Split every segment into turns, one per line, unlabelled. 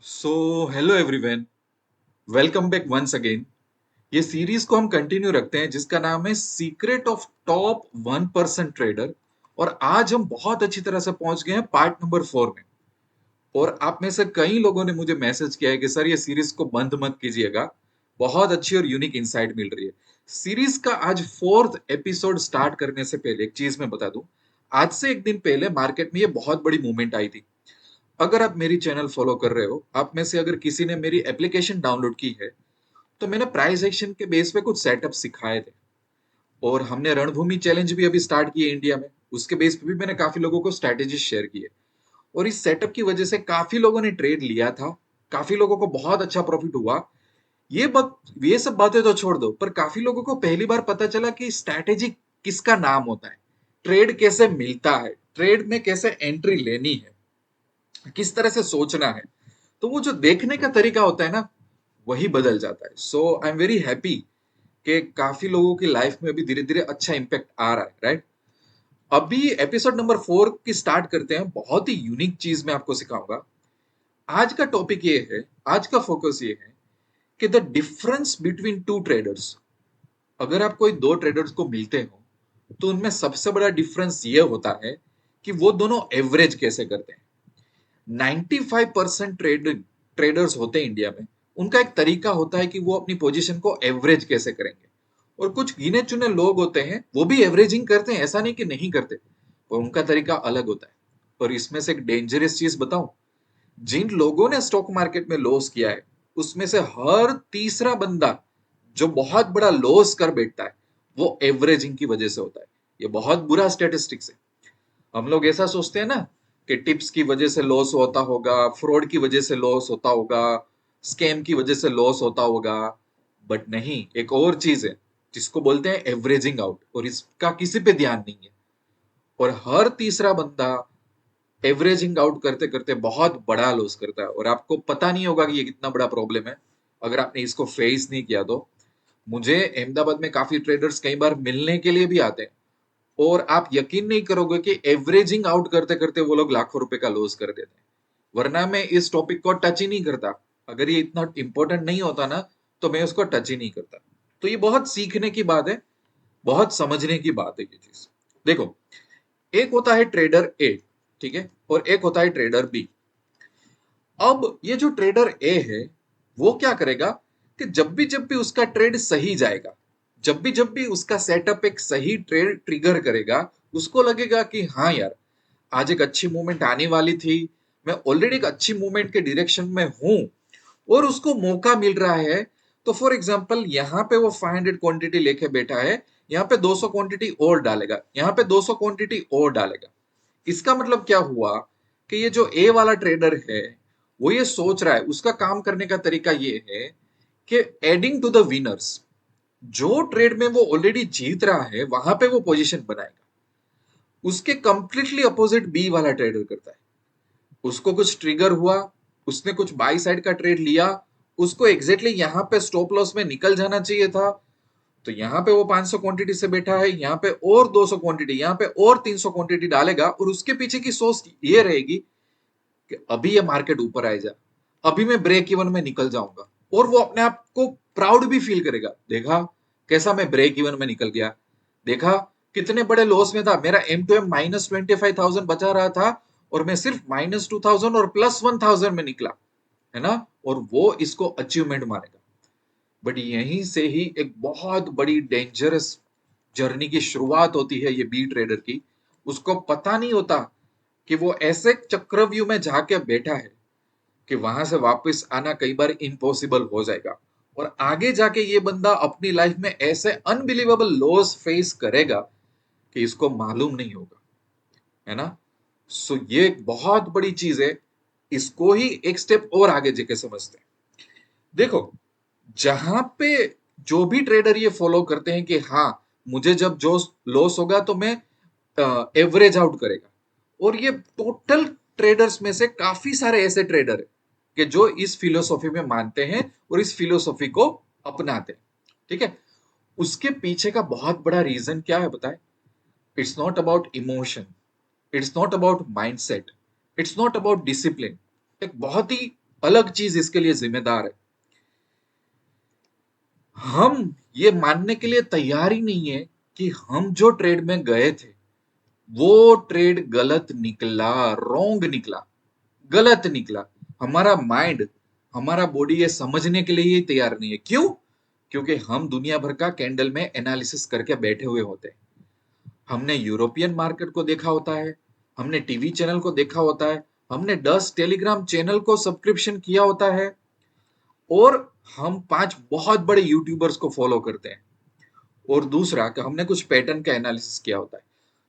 सो hello everyone, welcome back once again. ये series को हम कंटिन्यू रखते हैं जिसका नाम है सीक्रेट ऑफ टॉप 1% ट्रेडर। और आज हम बहुत अच्छी तरह से पहुंच गए हैं पार्ट नंबर 4 में। और आप में से कई लोगों ने मुझे मैसेज किया है कि सर ये सीरीज को बंद मत कीजिएगा, बहुत अच्छी और यूनिक इंसाइट मिल रही है। सीरीज का आज फोर्थ एपिसोड स्टार्ट करने से पहले एक चीज मैं बता दूं। आज से एक दिन पहले मार्केट में ये बहुत बड़ी मूवमेंट आई थी। अगर आप मेरी चैनल फॉलो कर रहे हो, आप में से अगर किसी ने मेरी एप्लीकेशन डाउनलोड की है, तो मैंने प्राइस एक्शन के बेस पे कुछ सेटअप सिखाए थे। और हमने रणभूमि चैलेंज भी अभी स्टार्ट किए इंडिया में, उसके बेस पे भी मैंने काफी लोगों को स्ट्रैटेजी शेयर की है। और इस सेटअप की वजह से काफी लोगों ने ट्रेड लिया था, काफी लोगों को बहुत अच्छा प्रॉफिट हुआ। ये सब बातें तो छोड़ दो, पर काफी लोगों को पहली बार पता चला कि स्ट्रैटेजी किसका नाम होता है, ट्रेड कैसे मिलता है, ट्रेड में कैसे एंट्री लेनी है, किस तरह से सोचना है। तो वो जो देखने का तरीका होता है ना, वही बदल जाता है। So I am very happy कि काफी लोगों की लाइफ में भी धीरे धीरे अच्छा इंपैक्ट आ रहा है, राइट। अभी एपिसोड नंबर 4 की स्टार्ट करते हैं। बहुत ही यूनिक चीज मैं आपको सिखाऊंगा। आज का टॉपिक ये है, आज का फोकस ये है कि the difference between two traders. अगर आप कोई दो ट्रेडर्स को मिलते हो, तो उनमें सबसे बड़ा डिफरेंस ये होता है कि वो दोनों एवरेज कैसे करते हैं। 95% ट्रेडर्स होते हैं इंडिया में, उनका एक तरीका होता है कि वो अपनी पोजीशन को एवरेज कैसे करेंगे। और कुछ गिने चुने लोग होते हैं, वो भी एवरेजिंग करते हैं, ऐसा नहीं कि नहीं करते, पर उनका तरीका अलग होता है। और इसमें से एक डेंजरस चीज बताऊं, जिन लोगों ने स्टॉक मार्केट में लॉस किया है, उसमें से हर तीसरा बंदा जो बहुत बड़ा लॉस कर बैठता है, वो एवरेजिंग की वजह से होता है। ये बहुत बुरा स्टेटिस्टिक्स है। हम लोग ऐसा सोचते हैं ना कि टिप्स की वजह से लॉस होता होगा, फ्रॉड की वजह से लॉस होता होगा, स्कैम की वजह से लॉस होता होगा। बट नहीं, एक और चीज है जिसको बोलते हैं एवरेजिंग आउट, और इसका किसी पे ध्यान नहीं है। और हर तीसरा बंदा एवरेजिंग आउट करते करते बहुत बड़ा लॉस करता है, और आपको पता नहीं होगा कि ये कितना बड़ा प्रॉब्लम है अगर आपने इसको फेस नहीं किया तो। मुझे अहमदाबाद में काफी ट्रेडर्स कई बार मिलने के लिए भी आते हैं, और आप यकीन नहीं करोगे कि एवरेजिंग आउट करते करते वो लोग लाखों रुपए का लॉस कर देते हैं। वरना मैं इस टॉपिक को टच ही नहीं करता। अगर ये इतना इंपॉर्टेंट नहीं होता ना, तो मैं उसको टच ही नहीं करता। तो ये बहुत सीखने की बात है, बहुत समझने की बात है ये चीज। देखो, एक होता है ट्रेडर ए, ठीक है, और एक होता है ट्रेडर बी। अब ये जो ट्रेडर ए है, वो क्या करेगा कि जब भी उसका ट्रेड सही जाएगा, जब भी उसका सेटअप एक सही ट्रेड ट्रिगर करेगा, उसको लगेगा कि हाँ यार, आज एक अच्छी मूवमेंट आने वाली थी, मैं ऑलरेडी एक अच्छी मूवमेंट के डायरेक्शन में हूं, और उसको मौका मिल रहा है। तो फॉर एग्जांपल, यहाँ पे वो 500 क्वांटिटी लेके बैठा है, यहाँ पे 200 क्वांटिटी और डालेगा, यहाँ पे 200 क्वांटिटी और डालेगा। इसका मतलब क्या हुआ कि ये जो ए वाला ट्रेडर है, वो ये सोच रहा है, उसका काम करने का तरीका ये है कि एडिंग टू द विनर्स। जो ट्रेड में वो ऑलरेडी जीत रहा है, वहां पे वो पोजीशन बनाएगा। उसके कंप्लीटली अपोजिट बी वाला ट्रेडर करता है। उसको कुछ ट्रिगर हुआ, उसने कुछ बाई साइड का ट्रेड लिया, उसको एग्जैक्टली यहाँ पे स्टॉप लॉस में निकल जाना चाहिए था। तो यहाँ पे वो 500 क्वांटिटी से बैठा है, यहाँ पे और 200 क्वांटिटी, यहाँ पे और 300 क्वांटिटी डालेगा, और उसके पीछे की सोच ये रहेगी कि अभी ये मार्केट ऊपर आए जा, अभी मैं ब्रेक इवन में निकल जाऊंगा। और वो अपने आप को प्राउड भी फील करेगा, देखा कैसा मैं ब्रेक इवन में निकल गया, देखा कितने बड़े लॉस में था, मेरा M2M -25,000 बचा रहा था, और मैं सिर्फ -2,000 और +1,000 में निकला, है ना। और वो इसको अचीवमेंट मानेगा। बट यहीं से ही एक बहुत बड़ी डेंजरस जर्नी की शुरुआत होती है ये बी ट्रेडर की। उसको पता नहीं होता कि वो ऐसे चक्रव्यूह में जाके बैठा है कि वहां से वापस आना कई बार इम्पॉसिबल हो जाएगा। और आगे जाके ये बंदा अपनी लाइफ में ऐसे अनबिलीवेबल लॉस फेस करेगा कि इसको मालूम नहीं होगा, है ना। सो ये एक बहुत बड़ी चीज है। इसको ही एक स्टेप और आगे जाके समझते हैं। देखो, जहां पे जो भी ट्रेडर ये फॉलो करते हैं कि हाँ, मुझे जब जो लॉस होगा तो मैं एवरेज आउट करेगा। और ये टोटल ट्रेडर्स में से काफी सारे ऐसे ट्रेडर है कि जो इस फिलोसॉफी में मानते हैं और इस फिलोसॉफी को अपनाते हैं, ठीक है। उसके पीछे का बहुत बड़ा रीजन क्या है बताए। It's not about emotion, it's not about mindset, it's not about discipline. एक बहुत ही अलग चीज इसके लिए जिम्मेदार है। हम ये मानने के लिए तैयार ही नहीं है कि हम जो ट्रेड में गए थे वो ट्रेड गलत निकला, रॉन्ग निकला, गलत निकला। हमारा माइंड, हमारा बॉडी ये समझने के लिए ही तैयार नहीं है। क्यों? क्योंकि हम दुनिया भर का कैंडल में एनालिसिस करके बैठे हुए होते हैं। हमने यूरोपियन मार्केट को देखा होता है, हमने टीवी चैनल को देखा होता है, हमने 10 टेलीग्राम चैनल को सब्सक्रिप्शन किया होता है, और हम 5 बहुत बड़े यूट्यूबर्स को फॉलो करते हैं। और दूसरा कि हमने कुछ पैटर्न का एनालिसिस किया होता है।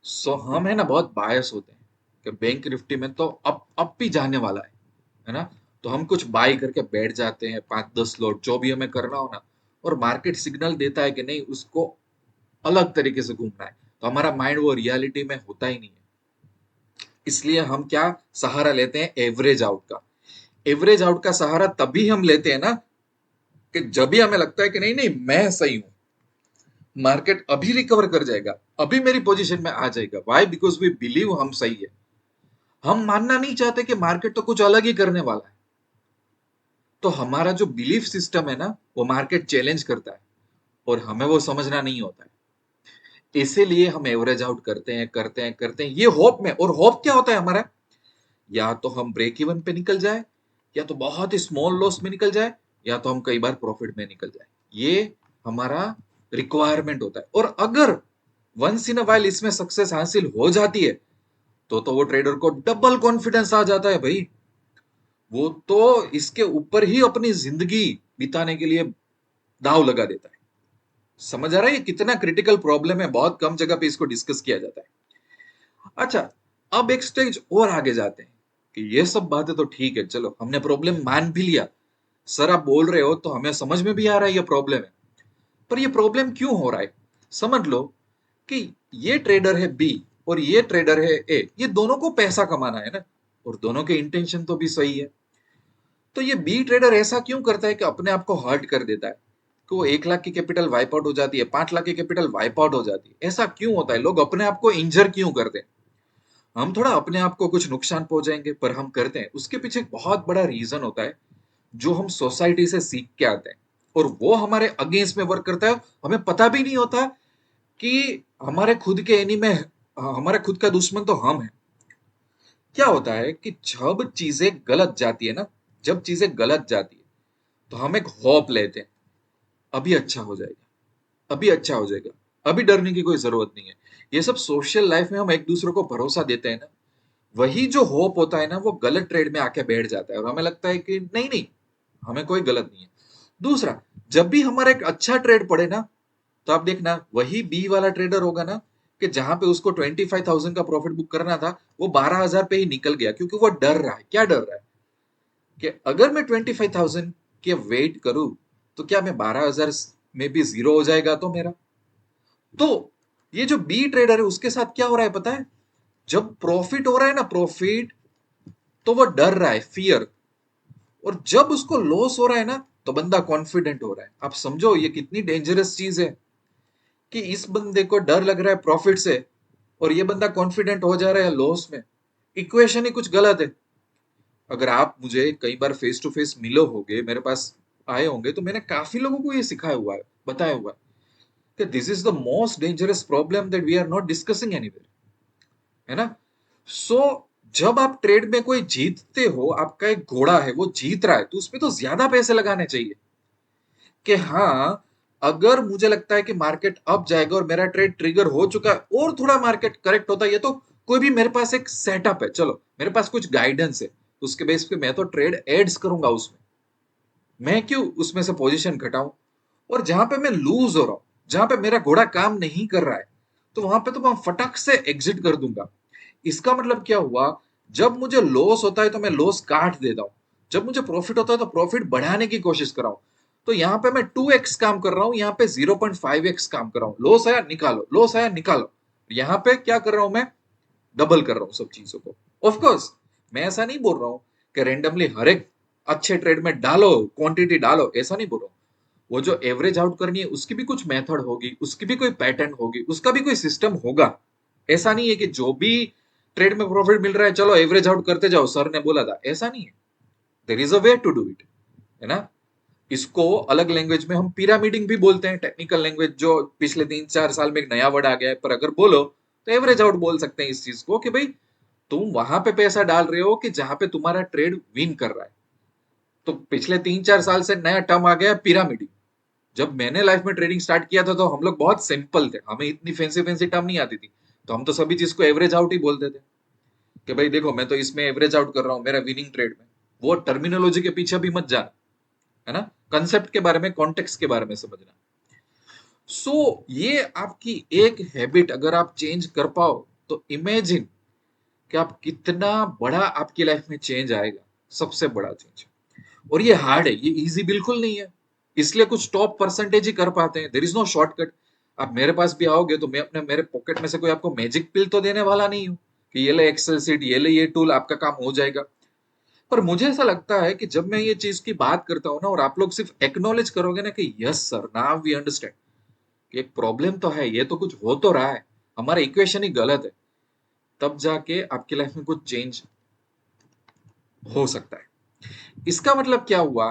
सो हम है ना बहुत बायस होते हैं कि बैंक निफ्टी में तो अब भी जाने वाला है ना। तो हम कुछ बाई करके बैठ जाते हैं, 5-10 लोट जो भी हमें करना हो ना, और मार्केट सिग्नल देता है कि नहीं, उसको अलग तरीके से घूमना है, तो हमारा माइंड वो रियलिटी में होता ही नहीं है। इसलिए हम क्या सहारा लेते हैं? एवरेज आउट का। एवरेज आउट का सहारा तभी हम लेते हैं ना कि जब भी हमें लगता है कि नहीं नहीं मैं सही हूं, मार्केट अभी रिकवर कर जाएगा, अभी मेरी पोजीशन में आ जाएगा। व्हाई? बिकॉज वी बिलीव हम सही है। हम मानना नहीं चाहते कि मार्केट तो कुछ अलग ही करने वाला है। तो हमारा जो बिलीफ सिस्टम है ना, वो मार्केट चैलेंज करता है, और हमें वो समझना नहीं होता है। इसीलिए हम एवरेज आउट करते हैं, करते हैं, करते हैं, ये होप में। और होप क्या होता है हमारा? या तो हम ब्रेक इवन पे निकल जाए, या तो बहुत ही स्मॉल लॉस में निकल जाए, या तो हम कई बार प्रॉफिट में निकल जाए। ये हमारा रिक्वायरमेंट होता है। और अगर वंस इन अ वाइल इसमें सक्सेस हासिल हो जाती है, तो वो ट्रेडर को डबल कॉन्फिडेंस आ जाता है भाई। वो तो इसके ऊपर ही अपनी जिंदगी बिताने के लिए दाव लगा देता है। समझ आ रहा है ये कितना क्रिटिकल प्रॉब्लम है? बहुत कम जगह पे इसको डिस्कस किया जाता है। अच्छा, अब एक स्टेज और आगे जाते हैं कि ये सब बातें तो ठीक है, चलो हमने प्रॉब्लम मान भी लिया। सर आप बोल रहे हो तो हमें समझ में भी आ रहा है ये प्रॉब्लम है, पर ये प्रॉब्लम क्यों हो रहा है? समझ लो कि ये ट्रेडर है बी और ये ट्रेडर है ए, ये दोनों को पैसा कमाना है ना, और दोनों के इंटेंशन तो भी सही है। तो ये बी ट्रेडर ऐसा क्यों करता है कि अपने आप को हर्ट कर देता है, कि वो 1 लाख की कैपिटल वाइप आउट हो जाती है, 5 लाख की कैपिटल वाइप आउट हो जाती है? ऐसा क्यों होता है? लोग अपने आप को इंजर क्यों करते हैं? हम थोड़ा अपने आप को कुछ नुकसान पहुंचाएंगे पर हम करते हैं, उसके पीछे एक बहुत बड़ा रीजन होता है जो हम सोसाइटी से सीख के आते हैं, और वो हमारे अगेंस्ट में वर्क करता है। हमें पता भी नहीं होता कि हमारे खुद के एनिमी, हमारे खुद का दुश्मन तो हम हैं। क्या होता है कि जब चीजें गलत जाती है ना, जब चीजें गलत जाती है, तो हम एक होप लेते हैं, अभी अच्छा हो जाएगा, अभी अच्छा हो जाएगा, अभी डरने की कोई जरूरत नहीं है। ये सब सोशल लाइफ में हम एक दूसरे को भरोसा देते हैं ना, वही जो होप होता है ना, वो गलत ट्रेड में आके बैठ जाता है, और हमें लगता है कि नहीं नहीं, हमें कोई गलत नहीं है। दूसरा, जब भी हमारा एक अच्छा ट्रेड पड़े ना, तो आप देखना वही बी वाला ट्रेडर होगा ना, कि जहां पे उसको 25,000 का प्रॉफिट बुक करना था, वो 12,000 पे ही निकल गया, क्योंकि वो डर रहा है। क्या डर रहा है? कि अगर मैं 25,000 के वेट करूं, तो क्या मैं 12,000 में भी जीरो हो जाएगा तो मेरा? तो ये जो बी ट्रेडर है उसके साथ क्या हो रहा है पता है? जब प्रॉफिट हो रहा है ना, प्रॉफिट, तो वो डर रहा है, फियर। और जब उसको लॉस हो रहा है ना, तो बंदा कॉन्फिडेंट हो रहा है। आप समझो ये कितनी डेंजरस चीज है, कि इस बंदे को डर लग रहा है प्रॉफिट से, और ये बंदा कॉन्फिडेंट हो जा रहा है लॉस में। इक्वेशन ही कुछ गलत है। अगर आप मुझे कई बार फेस टू फेस मिलो होगे, मेरे पास आए होंगे, तो मैंने काफी लोगों को ये सिखाया हुआ है, बताया हुआ है कि this is the most dangerous problem that we are not discussing anywhere, है ना। सो जब आप ट्रेड में कोई जीतते हो, आपका एक घोड़ा है वो जीत रहा है, तो उसमें तो ज्यादा पैसे लगाने चाहिए। कि हाँ, अगर मुझे लगता है कि मार्केट अप जाएगा और मेरा ट्रेड ट्रिगर हो चुका है, और थोड़ा मार्केट करेक्ट होता है, ये तो कोई भी, मेरे पास एक सेटअप है, चलो मेरे पास कुछ गाइडेंस है, उसके बेस पे मैं तो ट्रेड एड्स करूंगा उसमें। मैं क्यों उसमें से पोजीशन घटाऊं? और जहां पे मैं लूज हो रहा हूं, जहां पे मेरा घोड़ा काम नहीं कर रहा है, तो वहां पे तो मैं फटक से एग्जिट कर दूंगा। इसका मतलब क्या हुआ? जब मुझे लॉस होता है तो मैं लॉस काट देता हूं, जब मुझे प्रॉफिट होता है तो प्रॉफिट बढ़ाने की कोशिश कर रहा हूं। तो यहाँ पे मैं 2x काम कर रहा हूं, यहाँ पे 0.5x काम कर रहा हूं। लॉस आया निकालो, लॉस आया निकालो। यहाँ पे क्या कर रहा हूं मैं? डबल कर रहा हूं सब चीजों को। ऑफ कोर्स मैं ऐसा नहीं बोल रहा हूं कि रेंडमली हर एक अच्छे ट्रेड में डालो, क्वांटिटी डालो, ऐसा नहीं बोल रहा हूं। वो जो एवरेज आउट करनी है उसकी भी कुछ मेथड होगी, उसकी भी कोई पैटर्न होगी, उसका भी कोई सिस्टम होगा। ऐसा नहीं है कि जो भी ट्रेड में प्रॉफिट मिल रहा है चलो एवरेज आउट करते जाओ, सर ने बोला था, ऐसा नहीं है। There is a way to do it, है ना। इसको अलग लैंग्वेज में हम पिरामिडिंग भी बोलते हैं, टेक्निकल लैंग्वेज जो पिछले 3-4 साल में एक नया वर्ड आ गया है, पर अगर बोलो तो एवरेज आउट बोल सकते हैं इस चीज को कि भाई तुम वहां पे पैसा डाल रहे हो कि जहां पे तुम्हारा ट्रेड विन कर रहा है। तो पिछले 3-4 साल से नया टर्म आ गया पिरामिडिंग। जब मैंने लाइफ में ट्रेडिंग स्टार्ट किया था तो हम लोग बहुत सिंपल थे, हमें इतनी फैंसी फैंसी टर्म नहीं आती थी, तो हम तो सभी चीज को एवरेज आउट ही बोलते थे कि भाई देखो मैं तो इसमें एवरेज आउट कर रहा हूँ मेरा विनिंग ट्रेड में। वो टर्मिनोलॉजी के पीछे भी मत जाना, है ना। कंसेप्ट के बारे में, कॉन्टेक्स्ट के बारे में समझना। सो ये आपकी एक हैबिट अगर आप चेंज कर पाओ तो इमेजिन कि आप कितना बड़ा आपकी लाइफ में चेंज आएगा, सबसे बड़ा चेंज। और ये हार्ड है, ये इजी बिल्कुल नहीं है, इसलिए कुछ टॉप परसेंटेज ही कर पाते हैं। There is no shortcut. आप मेरे पास भी आओगे तो मैं अपने मेरे पॉकेट में से कोई आपको मैजिक पिल तो देने वाला नहीं हूँ कि ये ले एक्सेल सीट, ये ले ये टूल, आपका काम हो जाएगा। पर मुझे ऐसा लगता है कि जब मैं ये चीज की बात करता हूँ ना और आप लोग सिर्फ एक्नॉलेज करोगे ना कि yes sir now we understand कि एक प्रॉब्लम तो है, ये तो कुछ हो तो रहा है, हमारा इक्वेशन ही गलत है, तब जाके आपकी लाइफ में कुछ चेंज हो सकता है। इसका मतलब क्या हुआ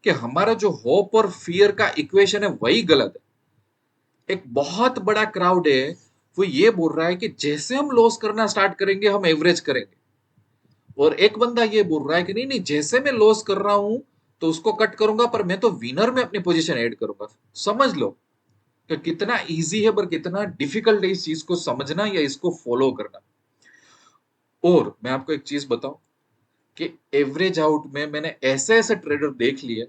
कि हमारा जो होप और फियर का इक्वेशन है वही गलत है। एक बहुत बड़ा क्राउड है, वो ये बोल रहा है कि जैसे हम लॉस करना स्टार्ट करेंगे हम एवरेज करेंगे, और एक बंदा ये बोल रहा है कि नहीं नहीं जैसे मैं लॉस कर रहा हूं तो उसको कट करूंगा पर मैं तो विनर में अपनी पोजीशन ऐड करूंगा। समझ लो कि कितना इजी है पर कितना डिफिकल्ट है इस चीज को समझना या इसको फॉलो करना। और मैं आपको एक चीज बताऊं कि एवरेज आउट में मैंने ऐसे ऐसे ट्रेडर देख लिए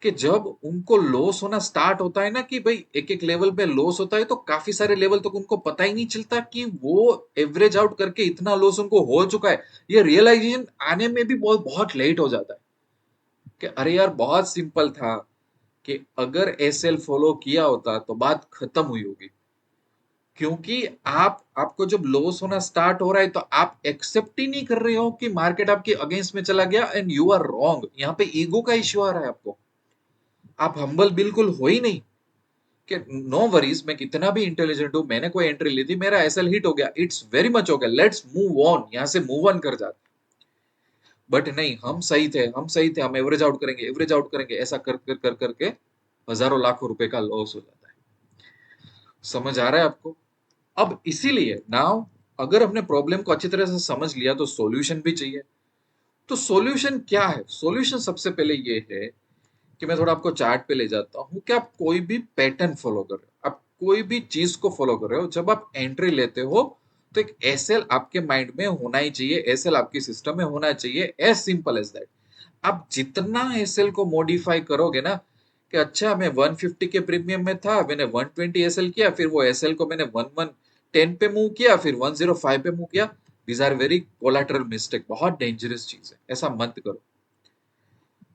कि जब उनको लॉस होना स्टार्ट होता है ना कि भाई एक एक लेवल पे लॉस होता है तो काफी सारे लेवल तक उनको पता ही नहीं चलता कि वो एवरेज आउट करके इतना लॉस उनको हो चुका है। ये रियलाइजेशन आने में भी बहुत बहुत लेट हो जाता है कि अरे यार बहुत सिंपल था कि अगर एसएल फॉलो किया होता तो बात खत्म हुई होगी। क्योंकि आपको जब लॉस होना स्टार्ट हो रहा है तो आप एक्सेप्ट ही नहीं कर रहे हो कि मार्केट आपके अगेंस्ट में चला गया एंड यू आर रॉन्ग। यहाँ पे ईगो का इश्यू आ रहा है आपको, आप हम्बल बिल्कुल हो ही नहीं कि नो वरीज मैं कितना भी इंटेलिजेंट हूं, मैंने कोई एंट्री ली थी, मेरा एसएल हिट हो गया, इट्स वेरी मच हो गया, लेट्स मूव ऑन, यहाँ से मूव ऑन कर जाते। बट नहीं, हम सही थे, हम सही थे, हम एवरेज आउट करेंगे, एवरेज आउट करेंगे, ऐसा कर कर कर करके हजारों लाखों रुपए का लॉस हो जाता है। समझ आ रहा है आपको। अब इसीलिए नाउ अगर हमने प्रॉब्लम को अच्छी तरह से समझ लिया तो सॉल्यूशन भी चाहिए। तो सॉल्यूशन क्या है? सॉल्यूशन सबसे पहले ये है कि मैं थोड़ा आपको चार्ट पे ले जाता हूँ कि आप कोई भी पैटर्न फॉलो कर रहे हो, आप कोई भी चीज को फॉलो कर रहे हो, जब आप एंट्री लेते हो तो एक एसएल आपके माइंड में होना ही चाहिए, एसएल आपके सिस्टम में होना चाहिए, एज सिंपल एज दैट। आप जितना एसएल को मॉडिफाई करोगे ना कि अच्छा मैं 150 के प्रीमियम में था, मैंने 120 एसएल किया, फिर वो एसएल को मैंने 1110 पे मूव किया, फिर 105 पे मूव किया, these are very collateral mistake, बहुत डेंजरस चीज है, ऐसा मत करो।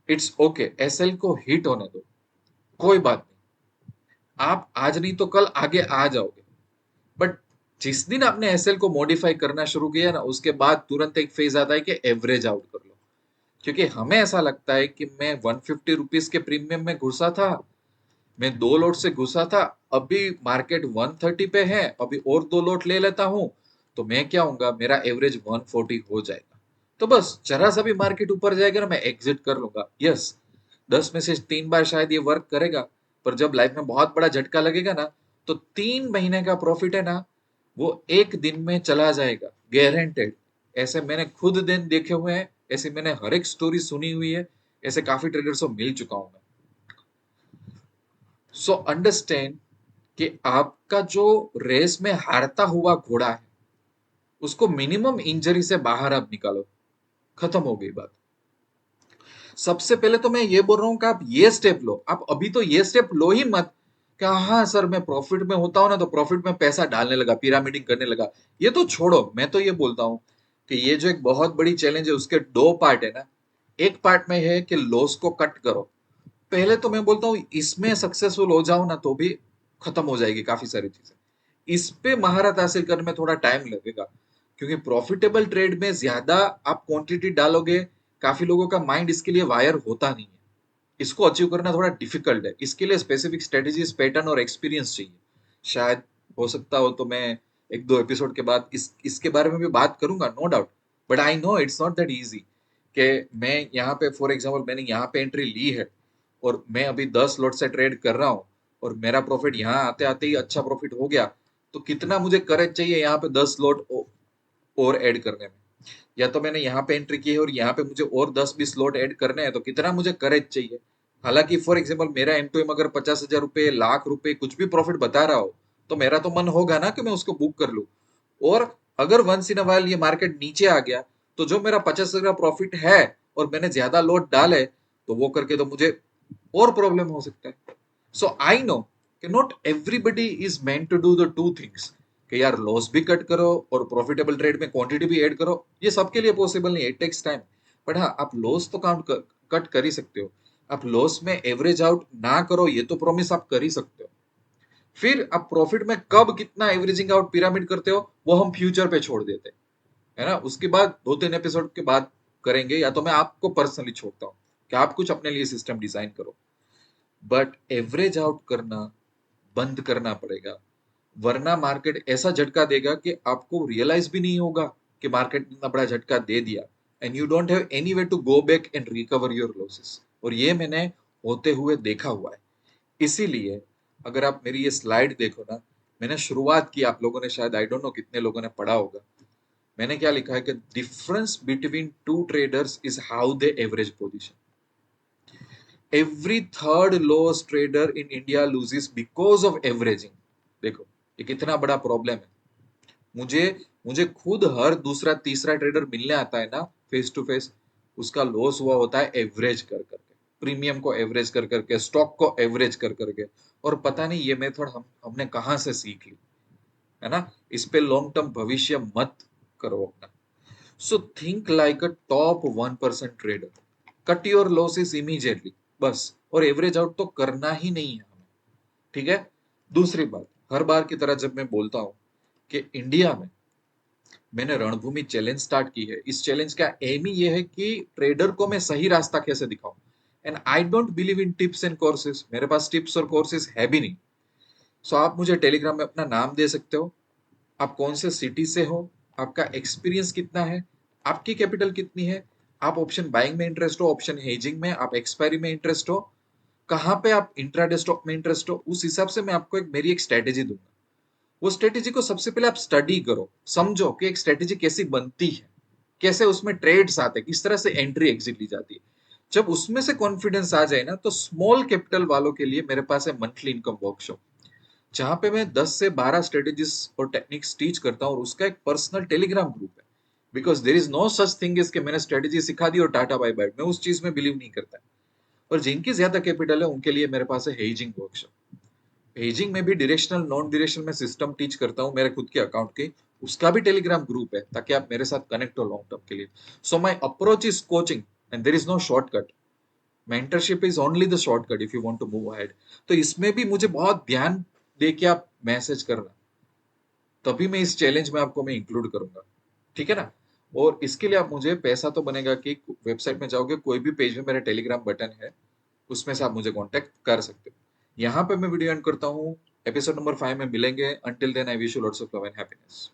इट्स ओके, एसएल को हिट होने दो, कोई बात नहीं, आप आज नहीं तो कल आगे आ जाओगे। बट जिस दिन आपने एसएल को मॉडिफाई करना शुरू किया ना उसके बाद तुरंत एक फेज आता है कि एवरेज आउट कर लो। क्योंकि हमें ऐसा लगता है कि मैं 150 रुपीज के प्रीमियम में घुसा था, मैं 2 लोट से घुसा था, अभी मार्केट 130 पे है, अभी और 2 लोट ले लेता हूं तो मैं क्या होऊंगा, मेरा एवरेज 140 हो जाएगा, तो बस जरा सा भी मार्केट ऊपर जाएगा ना मैं एग्जिट कर लूंगा। यस, 10 में से 3 बार शायद ये वर्क करेगा, पर जब लाइफ में बहुत बड़ा झटका लगेगा ना तो 3 महीने का प्रॉफिट है ना वो एक दिन में चला जाएगा, गारंटेड। ऐसे मैंने खुद दिन देखे हुए हैं, ऐसे मैंने हर एक स्टोरी सुनी हुई है, ऐसे काफी ट्रेडर्स से मिल चुका हूं मैं। सो अंडरस्टैंड कि आपका जो रेस में हारता हुआ घोड़ा है उसको मिनिमम इंजरी से बाहर आप निकालो, खत्म हो गई बात। सबसे पहले तो मैं ये बोल रहा हूं कि आप ये स्टेप लो, आप अभी तो ये स्टेप लो ही मत कि हाँ सर मैं प्रॉफिट में होता हूं ना तो प्रॉफिट में पैसा डालने लगा, पिरामिडिंग करने लगा। ये तो छोड़ो, मैं तो ये बोलता हूं कि ये जो एक बहुत बड़ी चैलेंज है उसके 2 पार्ट है ना। एक पार्ट में है कि लॉस को कट करो, पहले तो मैं बोलता हूँ इसमें सक्सेसफुल हो जाओ ना तो भी खत्म हो जाएगी काफी सारी चीजें। इस पे महारत हासिल करने में थोड़ा टाइम लगेगा, क्योंकि प्रॉफिटेबल ट्रेड में ज्यादा आप क्वांटिटी डालोगे, काफी लोगों का माइंड इसके लिए वायर होता नहीं है, इसको अचीव करना थोड़ा डिफिकल्ट है, इसके लिए स्पेसिफिक स्ट्रेटेजीज, पैटर्न और एक्सपीरियंस चाहिए। शायद हो सकता हो तो मैं 1-2 एपिसोड के बाद इसके बारे में भी बात करूंगा, no doubt. But I know it's not that easy, कि मैं यहाँ पे फॉर एग्जांपल मैंने यहाँ पे एंट्री ली है और मैं अभी 10 लॉट से ट्रेड कर रहा हूँ और मेरा प्रॉफिट यहाँ आते आते ही अच्छा प्रॉफिट हो गया, तो कितना मुझे करेज चाहिए यहाँ पे 10 लॉट और ऐड करने में? या तो मैंने यहाँ पे एंट्री की है और यहाँ पे मुझे और 10-20 लॉट ऐड करने हैं, तो कितना मुझे करेज चाहिए? हालांकि फॉर एग्जांपल मेरा M2M अगर 50,000 रुपए, लाख रुपए कुछ भी प्रॉफिट बता रहा हो, तो मेरा तो मन होगा ना कि मैं उसको बुक कर लूं। और अगर वंस इन अ वाइल ये मार्केट नीचे आ गया, तो जो मेरा 50,000 का प्रॉफिट है और मैंने ज्यादा लॉट डाले, तो वो करके तो मुझे और प्रॉब्लम हो सकता है। सो आई नो कि not everybody is meant to do the two things, कि यार लॉस भी कट करो और प्रॉफिटेबल ट्रेड में क्वांटिटी भी ऐड करो। ये सबके लिए पॉसिबल नहीं है, इट टेक्स टाइम। बट हाँ, आप लॉस तो कट कर ही सकते हो। आप लॉस में एवरेज आउट ना करो, ये तो प्रॉमिस आप कर ही सकते हो। फिर आप प्रॉफिट में कब कितना एवरेजिंग आउट पिरामिड करते हो, वो हम फ्यूचर पे छोड़ देते हैं, है ना। उसके बाद 2-3 एपिसोड के बाद करेंगे, या तो मैं आपको पर्सनली छोड़ता हूँ कि आप कुछ अपने लिए सिस्टम डिजाइन करो। बट एवरेज आउट करना बंद करना पड़ेगा, वरना मार्केट ऐसा झटका देगा कि आपको रियलाइज भी नहीं होगा कि मार्केट ने इतना बड़ा झटका दे दिया, and you don't have any way to go back and recover your losses. और ये मैंने होते हुए देखा हुआ है। इसीलिए अगर आप मेरी ये स्लाइड देखो ना, मैंने शुरुआत की, आप लोगों ने शायद आई डोंट नो कितने लोगों ने पढ़ा होगा। मैंने क्या लिखा है कि difference between two traders is how they average position. Every third loss trader in India loses because of averaging. देखो, ये कितना बड़ा प्रॉब्लम है। मुझे मुझे खुद हर दूसरा तीसरा ट्रेडर मिलने आता है ना फेस टू फेस, उसका लॉस हुआ होता है एवरेज कर करके, प्रीमियम को एवरेज कर करके, स्टॉक को एवरेज कर करके। और पता नहीं ये मेथड हमने कहाँ से सीख ली, है ना। इस पे लॉन्ग टर्म भविष्य मत करो अपना। So think like a top 1% trader, cut your losses immediately, बस। और एवरेज आउट तो करना ही नहीं है हमें, ठीक है। दूसरी बात, हर बार की तरह जब मैं बोलता हूं कि इंडिया में मैंने रणभूमि चैलेंज स्टार्ट की है, इस चैलेंज का एम ही ये है कि ट्रेडर को मैं सही रास्ता कैसे दिखाऊं। And I don't believe in tips and courses, मेरे पास टिप्स और कोर्सेज है भी नहीं। सो आप मुझे टेलीग्राम में अपना नाम दे सकते हो, आप कौन से सिटी से हो, आपका एक्सपीरियंस कितना है, आपकी कैपिटल कितनी है, आप ऑप्शन बाइंग में इंटरेस्ट हो, ऑप्शन हेजिंग में, आप एक्सपायरी में इंटरेस्ट हो, कहाँ पे आप इंट्राडे स्टॉक में इंटरेस्ट हो, उस हिसाब से मैं आपको मेरी एक स्ट्रेटेजी दूंगा। वो स्ट्रेटेजी को सबसे पहले आप स्टडी करो, समझो कि एक स्ट्रेटेजी कैसी बनती है, कैसे उसमें ट्रेड्स आते हैं, किस तरह से एंट्री एग्जिट ली जाती है। जब उसमें से कॉन्फिडेंस आ जाए ना, तो स्मॉल कैपिटल वालों के लिए मेरे पास है मंथली इनकम वर्कशॉप, जहां पे मैं 10 से 12 स्ट्रेटेजीज और टेक्निक्स टीच करता हूँ, और उसका एक पर्सनल टेलीग्राम ग्रुप है। Because there is no such thing is कि मैंने स्ट्रेटेजी सिखा दी और टाटा बाय बाय, मैं उस चीज में बिलीव नहीं करता। और जिनकी ज्यादा कैपिटल है उनके लिए मेरे पास है हेजिंग वर्कशॉप। हेजिंग में भी डायरेक्शनल नॉन डायरेक्शनल में सिस्टम टीच करता हूँ मेरे खुद के अकाउंट के, उसका भी टेलीग्राम ग्रुप है, ताकि आप मेरे साथ कनेक्ट हो लॉन्ग टर्म के लिए। So my approach is coaching and there is no shortcut. Mentorship is only the shortcut if you want to move ahead. तो इसमें भी मुझे बहुत ध्यान दे के आप मैसेज करना, तभी मैं इस चैलेंज में आपको मैं इंक्लूड करूंगा, ठीक है ना। और इसके लिए आप मुझे पैसा तो बनेगा कि वेबसाइट में जाओगे, कोई भी पेज में मेरा टेलीग्राम बटन है, उसमें से आप मुझे कांटेक्ट कर सकते हो। यहाँ पे मैं वीडियो एंड करता हूँ, एपिसोड नंबर 5 में मिलेंगे। Until then I wish you lots of love and happiness.